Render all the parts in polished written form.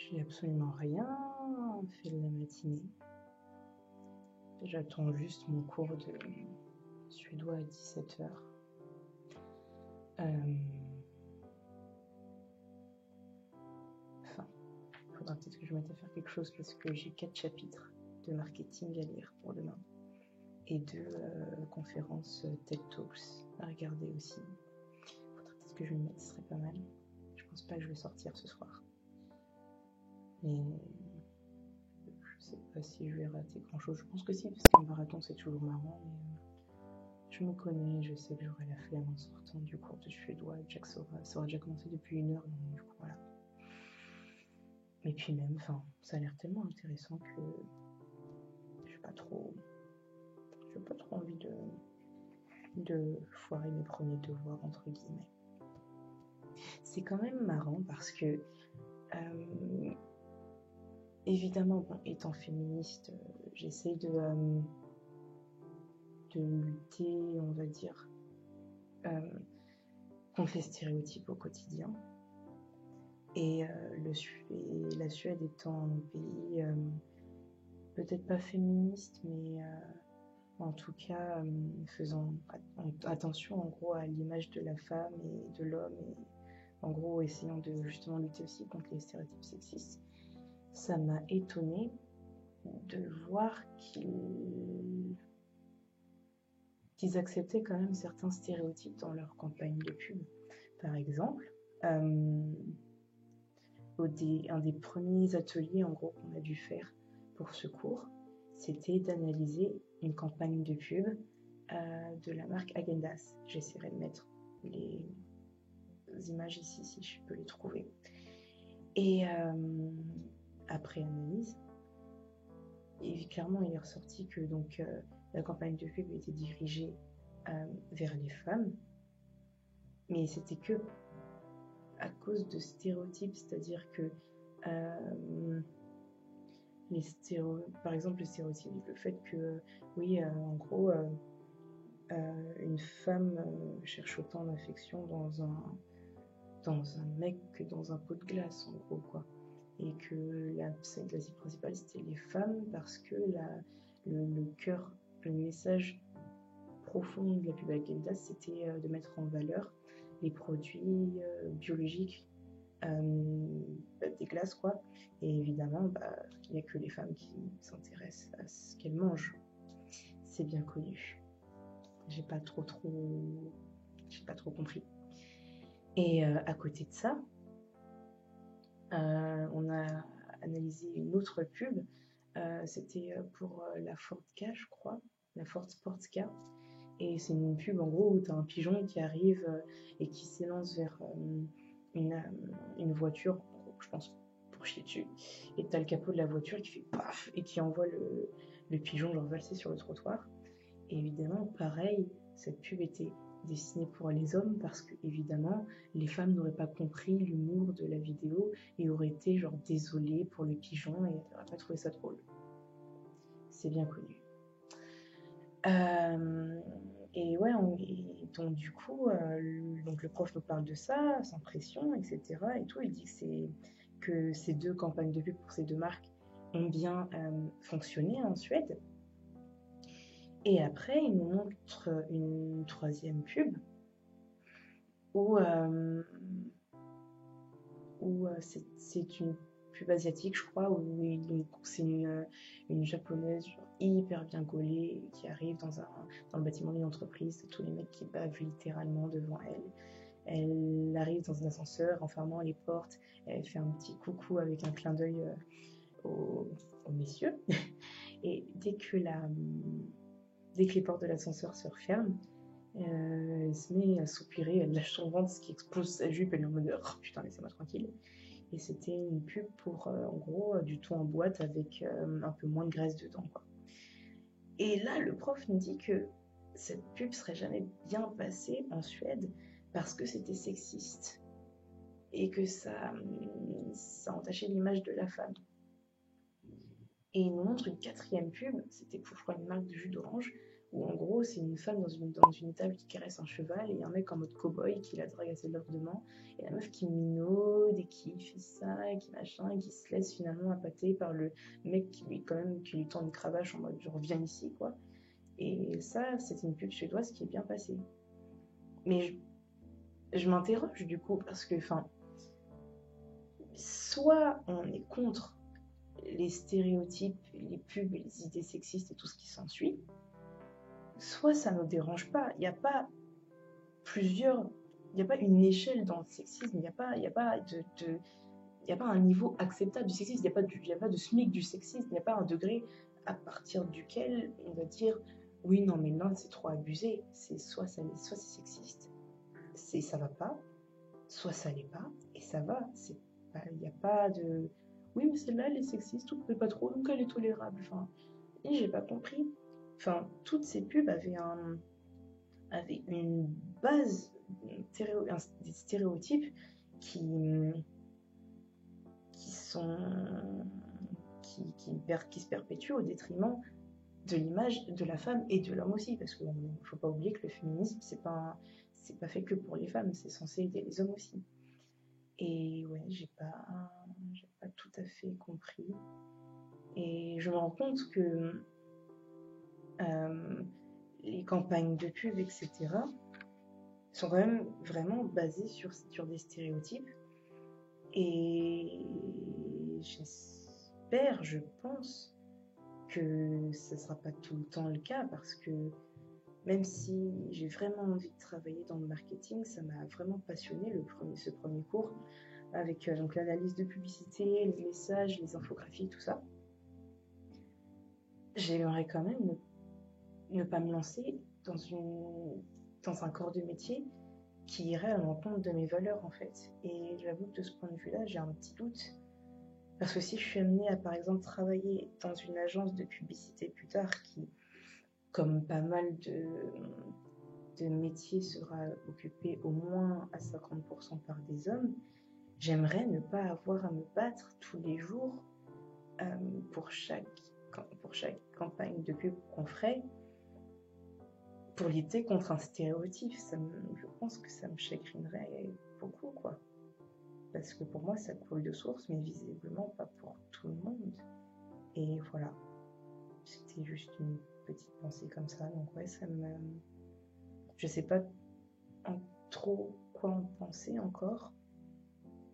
J'ai absolument rien fait de la matinée. J'attends juste mon cours de suédois à 17h. Enfin, il faudra peut-être que je mette à faire quelque chose parce que j'ai 4 chapitres de marketing à lire pour demain. Et 2 conférences TED Talks à regarder aussi. Il faudra peut-être que je me mette, ce serait pas mal. Je pense pas que je vais sortir ce soir. Mais je sais pas si je vais rater grand chose. Je pense que si, parce qu'un marathon c'est toujours marrant. Mais je me connais, je sais que j'aurai la flemme en sortant du cours de suédois. Jack ça aura déjà commencé depuis 1 heure, donc du coup voilà. Et puis même, enfin, ça a l'air tellement intéressant que j'ai pas trop envie de foirer mes premiers devoirs entre guillemets. C'est quand même marrant parce que évidemment, bon, étant féministe, j'essaie de lutter, on va dire, contre les stéréotypes au quotidien. Et la Suède étant un pays peut-être pas féministe, mais en tout cas faisant attention en gros à l'image de la femme et de l'homme, et en gros essayant de justement lutter aussi contre les stéréotypes sexistes, ça m'a étonnée de voir qu'ils acceptaient quand même certains stéréotypes dans leur campagne de pub. Par exemple, un des premiers ateliers en gros qu'on a dû faire pour ce cours, c'était d'analyser une campagne de pub de la marque Häagen-Dazs. J'essaierai de mettre les images ici si je peux les trouver. Et après analyse, et clairement il est ressorti que donc la campagne de pub était dirigée vers les femmes, mais c'était que à cause de stéréotypes, c'est-à-dire que par exemple le stéréotype, le fait que oui, en gros une femme cherche autant d'affection dans un mec que dans un pot de glace, en gros, quoi. Et que la cible principale, c'était les femmes, parce que le cœur, le message profond de la pub Häagen-Dazs, c'était de mettre en valeur les produits biologiques des glaces, quoi. Et évidemment, il n'y a que les femmes qui s'intéressent à ce qu'elles mangent. C'est bien connu. J'ai pas trop compris. Et à côté de ça, on a analysé une autre pub. C'était pour la Ford Ka, je crois, la Ford Sports Ka. Et c'est une pub en gros où tu as un pigeon qui arrive et qui s'élance vers une voiture, je pense pour chier dessus. Et tu as le capot de la voiture qui fait paf et qui envoie le pigeon genre valser sur le trottoir. Et évidemment, pareil, cette pub était destinée pour les hommes parce que évidemment les femmes n'auraient pas compris l'humour de la vidéo et auraient été genre désolées pour le pigeon et n'auraient pas trouvé ça drôle. C'est bien connu. Et ouais, donc du coup, donc le prof nous parle de ça, sans pression, etc. Et tout, il dit que ces 2 campagnes de pub pour ces 2 marques ont bien fonctionné en Suède. Et après, il nous montre une 3e pub où c'est une pub asiatique, je crois, où c'est une japonaise genre, hyper bien gaulée qui arrive dans le bâtiment d'une entreprise, tous les mecs qui bavent littéralement devant elle. Elle arrive dans un ascenseur en fermant les portes, elle fait un petit coucou avec un clin d'œil aux messieurs. Et dès que les portes de l'ascenseur se referment, elle se met à soupirer, elle lâche son ventre, ce qui explose sa jupe, elle est en mode oh, putain, laissez-moi tranquille. Et c'était une pub pour en gros du thon en boîte avec un peu moins de graisse dedans, quoi. Et là, le prof nous dit que cette pub serait jamais bien passée en Suède parce que c'était sexiste et que ça entachait l'image de la femme. Et il nous montre une 4e pub, c'était pour, je crois, une marque de jus d'orange, où en gros c'est une femme dans une étable qui caresse un cheval et un mec en mode cow-boy qui la drague à ses lèvres de main et la meuf qui minaude et qui fait ça et qui machin et qui se laisse finalement appâter par le mec qui lui tend une cravache en mode genre viens ici quoi. Et ça c'est une pub suédoise qui est bien passée. Mais je m'interroge du coup parce que enfin soit on est contre les stéréotypes, les pubs, les idées sexistes et tout ce qui s'ensuit, soit ça ne nous dérange pas. Il n'y a pas une échelle dans le sexisme, il n'y a pas un niveau acceptable du sexisme, il n'y a pas de SMIC du sexisme, il n'y a pas un degré à partir duquel on va dire oui, non, mais là c'est trop abusé, soit c'est sexiste, ça va pas, soit ça l'est pas, et ça va, il n'y a pas de oui, mais celle-là elle est sexiste, ou peut pas trop, donc elle est tolérable. Enfin, et j'ai pas compris. Enfin, toutes ces pubs avaient une base, des stéréotypes qui sont qui se perpétuent au détriment de l'image de la femme et de l'homme aussi, parce qu'il ne faut pas oublier que le féminisme c'est pas fait que pour les femmes, c'est censé aider les hommes aussi. Et ouais, j'ai pas tout à fait compris. Et je me rends compte que les campagnes de pub, etc., sont quand même vraiment basées sur des stéréotypes. Et j'espère, je pense, que ce ne sera pas tout le temps le cas, parce que même si j'ai vraiment envie de travailler dans le marketing, ça m'a vraiment passionné ce premier cours, avec donc l'analyse de publicité, les messages, les infographies, tout ça. J'aimerais quand même ne pas me lancer dans un corps de métier qui irait à l'encontre de mes valeurs en fait. Et j'avoue que de ce point de vue-là, j'ai un petit doute. Parce que si je suis amenée à par exemple travailler dans une agence de publicité plus tard qui, comme pas mal de métiers, sera occupé au moins à 50% par des hommes, j'aimerais ne pas avoir à me battre tous les jours pour chaque campagne de pub qu'on ferait pour lutter contre un stéréotype. Je pense que ça me chagrinerait beaucoup, quoi. Parce que pour moi, ça coule de source, mais visiblement pas pour tout le monde. Et voilà. C'était juste une petite pensée comme ça. Donc ouais, je sais pas trop quoi en penser encore.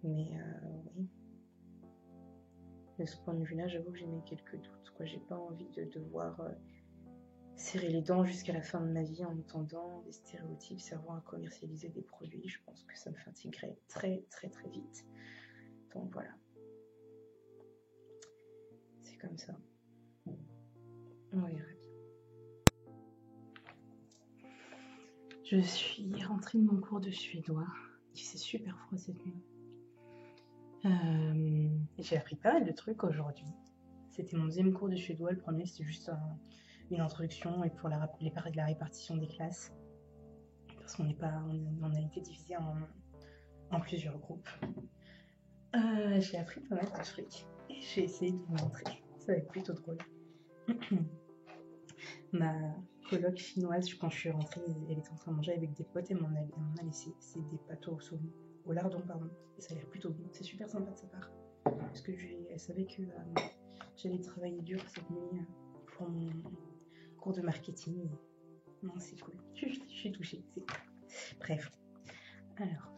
Mais oui. De ce point de vue-là, j'avoue que j'ai mis quelques doutes, quoi. J'ai pas envie de devoir serrer les dents jusqu'à la fin de ma vie en entendant des stéréotypes servant à commercialiser des produits. Je pense que ça me fatiguerait très très très vite. Donc voilà. C'est comme ça. On verra bien. Je suis rentrée de mon cours de suédois. Il fait super froid cette nuit. J'ai appris pas mal de trucs aujourd'hui. C'était mon deuxième cours de suédois. Le premier, c'était juste une introduction et pour la répartition des classes. Parce qu'on on a été divisé en plusieurs groupes. J'ai appris pas mal de trucs et j'ai essayé de vous montrer. Ça va être plutôt drôle. Ma coloc chinoise, quand je suis rentrée, elle était en train de manger avec des potes et m'en a laissé. C'est des pâtes au lardon, pardon. Et ça a l'air plutôt bon. C'est super sympa de sa part. Parce que elle savait que j'allais travailler dur cette nuit pour mon cours de marketing. Non, c'est cool. Je suis touchée. Bref. Alors,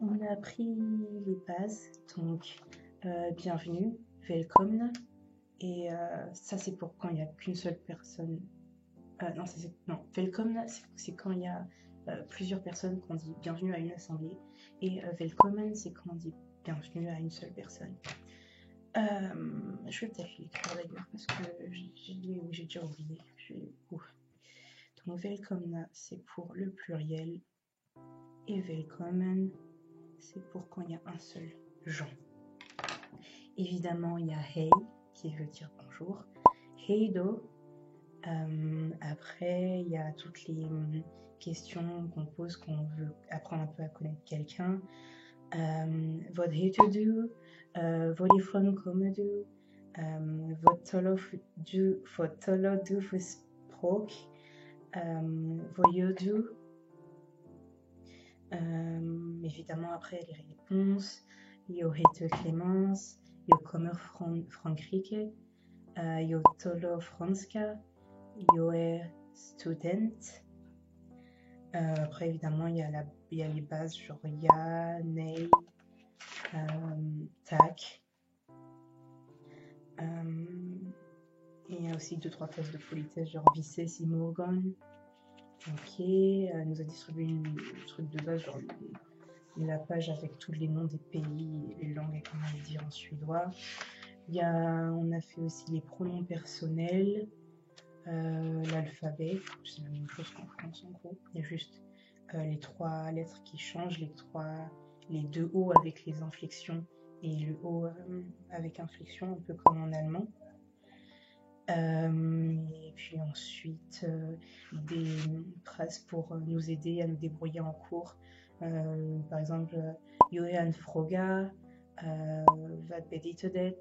on a appris les bases. Donc, bienvenue, welcome. Et ça, c'est pour quand il n'y a qu'une seule personne. Non, welcome, c'est quand il y a plusieurs personnes qu'on dit bienvenue à une assemblée. Et welcome, c'est quand on dit bienvenue à une seule personne. Je vais peut-être l'écrire d'ailleurs parce que j'ai déjà oublié. Donc, welcome, c'est pour le pluriel. Et welcome, c'est pour quand il y a un seul genre. Évidemment, il y a hey, qui veut dire bonjour. Heido. Après, il y a toutes les questions qu'on pose quand on veut apprendre un peu à connaître quelqu'un. Vad heter du? Varifrån kommer du? Wat tollo du voor sprook? Wat je doet? Évidemment, après les réponses. Jo heter Clémence. Jo kommer från Frankrike. Jo talar franska. Jo är student. Après, évidemment, il y a les bases genre ja, nej, tac. Il y a aussi 2-3 phrases de politesse, genre vissé si morgon. Ok, nous a distribué un truc de base, genre la page avec tous les noms des pays et les langues et comment les dire en suédois. On a fait aussi les pronoms personnels, l'alphabet, c'est la même chose qu'en France en gros. Il y a juste les 3 lettres qui changent, les 2 O avec les inflexions et le O avec inflexion, un peu comme en allemand. Et puis ensuite, des phrases pour nous aider à nous débrouiller en cours. Par exemple, Johan Froga, Vad betyder det?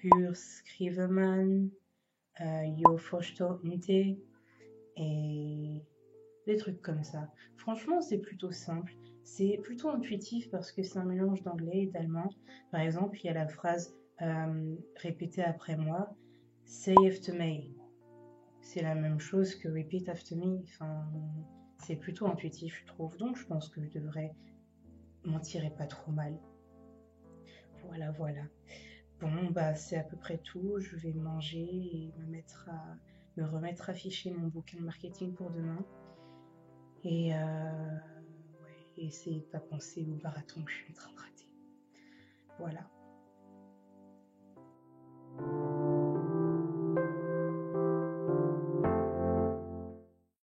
Hur skriver man? Jag förstår inte. Et des trucs comme ça. Franchement, c'est plutôt simple. C'est plutôt intuitif parce que c'est un mélange d'anglais et d'allemand. Par exemple, il y a la phrase répétez après moi, say after me. C'est la même chose que repeat after me. Enfin, c'est plutôt intuitif, je trouve. Donc, je pense que je devrais m'en tirer pas trop mal. Voilà, voilà. Bon, bah, c'est à peu près tout. Je vais manger et me remettre à afficher mon bouquin de marketing pour demain. Et essayer de pas penser au marathon que je suis en train de rater. Voilà.